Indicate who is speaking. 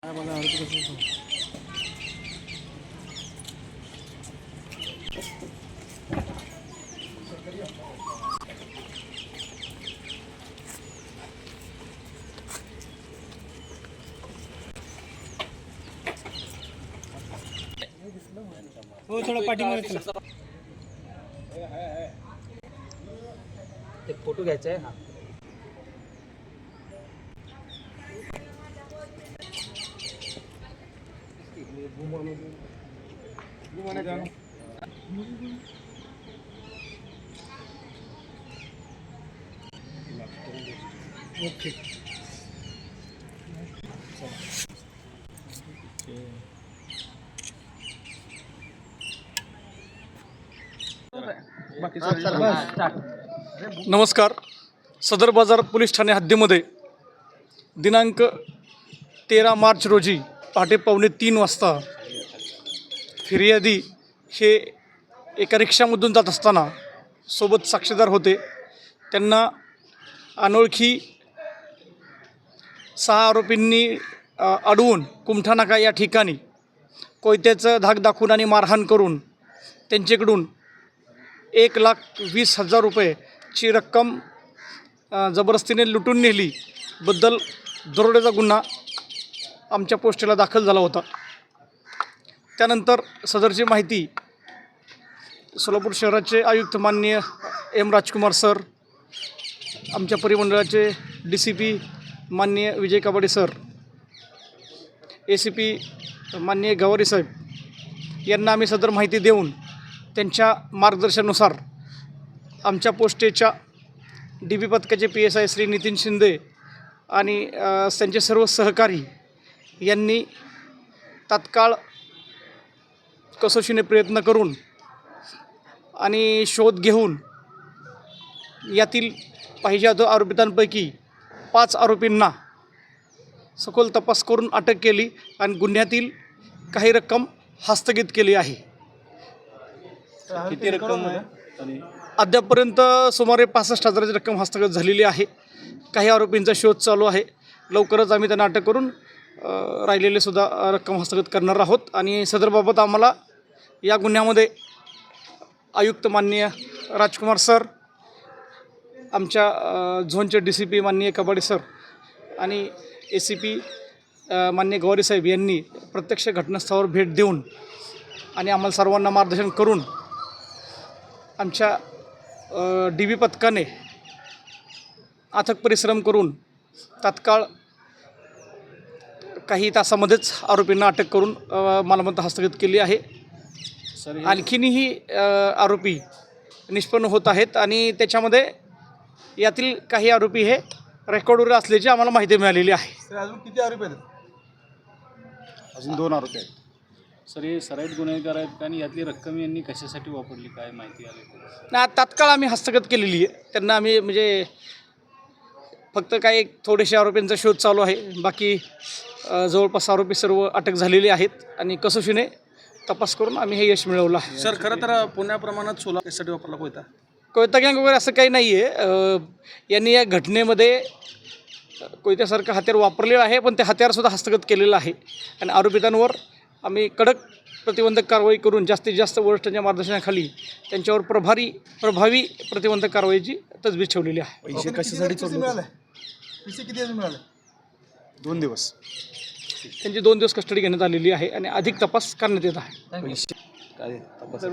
Speaker 1: हो थोड़ा पाठीमागे चला.
Speaker 2: एक फोटो घ्यायचा आहे.
Speaker 1: ओके.
Speaker 3: नमस्कार. सदर बाजार पोलीस ठाणे हद्दीमध्ये दिनांक 13 मार्च रोजी पहाटे 2:45 वाजता फिर्यादी हे एका रिक्षामधून जात असताना सोबत साक्षीदार होते. त्यांना अनोळखी 6 आरोपींनी अडवून कुमठानाका या ठिकाणी कोयत्याचं धाक दाखवून आणि मारहाण करून त्यांच्याकडून 1,20,000 रुपयेची रक्कम जबरदस्तीने लुटून नेली बद्दल दरोड्याचा गुन्हा आमच्या पोस्टेला दाखल झाला होता. त्यानंतर सदरची माहिती सोलापूर शहराचे आयुक्त माननीय एम राजकुमार सर, आमच्या परिमंडळाचे DCP माननीय विजय कबाडे सर, ACP माननीय गवारी साहेब यांना आम्ही सदर माहिती देऊन त्यांच्या मार्गदर्शनानुसार आमच्या पोस्टेच्या DB पथकाचे PSI श्री नितीन शिंदे आणि त्यांचे सर्व सहकारी यांनी तात्काळ कसोशीने प्रयत्न करून आणि शोध घेऊन यातील पाहिजे आरोपितांपैकी 5 आरोपींना सखोल तपास करून अटक केली आणि गुन्ह्यातील काही रक्कम हस्तगत केली आहे.
Speaker 1: किती रक्कम आहे?
Speaker 3: अद्यापपर्यंत सुमारे 65,000ची रक्कम हस्तगत झालेली आहे. काही आरोपींचा शोध चालू आहे. लवकरच आम्ही त्यांना अटक करून राहिलेले सुद्धा रक्कम हस्तगत करणार आहोत. आणि सदरबाबत आम्हाला या गुन्ह्यामध्ये आयुक्त माननीय राजकुमार सर, आमच्या झोनचे DCP माननीय कबाडे सर आणि ACP माननीय गवारी साहेब यांनी प्रत्यक्ष घटनास्थळावर भेट देऊन आणि आम्हाला सर्वांना मार्गदर्शन करून आमच्या DB पथकाने अथक परिश्रम करून तात्काळ काही तासामध्येच आरोपींना अटक करून मालमत्ता हस्तगत केली आहे. आणखीनही आरोपी निष्पन्न होत आहेत आणि त्याच्यामध्ये यातील काही आरोपी हे रेकॉर्डवर असल्याची आम्हाला माहिती मिळालेली आहे.
Speaker 1: सर अजून किती आरोपी आहेत?
Speaker 4: अजून 2 आरोपी आहेत.
Speaker 2: सर हे सराईत गुन्हेगार आहेत आणि यातली रक्कम यांनी कशासाठी वापरली, काय माहिती आली?
Speaker 3: ना तात्काळ आम्ही हस्तगत केलेली आहे. त्यांना आम्ही म्हणजे फक्त काही थोडेसे आरोपींचा शोध चालू आहे. बाकी जवळपास आरोपी सर्व अटक झालेले आहेत आणि कसोशीने तपास करून आम्ही हे यश मिळवलं आहे.
Speaker 1: सर खरं तर पुण्या प्रमाणात सोला कशासाठी वापरला कोयता?
Speaker 3: कोयता गँग वगैरे असं काही नाही आहे. यांनी या घटनेमध्ये कोयत्यासारखं हत्यार वापरलेलं आहे, पण ते हत्यारसुद्धा हस्तगत केलेलं आहे आणि आरोपितांवर आम्ही कडक प्रतिबंधक कारवाई करून जास्तीत जास्त वरिष्ठांच्या मार्गदर्शनाखाली त्यांच्यावर प्रभावी प्रतिबंधक कारवाईची तजवीज ठेवलेली आहे.
Speaker 4: पैसे कशासाठी
Speaker 1: मिळाले? पैसे किती मिळाले?
Speaker 4: 2 दिवस
Speaker 3: त्यांची 2 दिवस कस्टडी घेण्यात आलेली आहे आणि अधिक तपास करण्यात येत आहे.
Speaker 4: पैसे काय तपास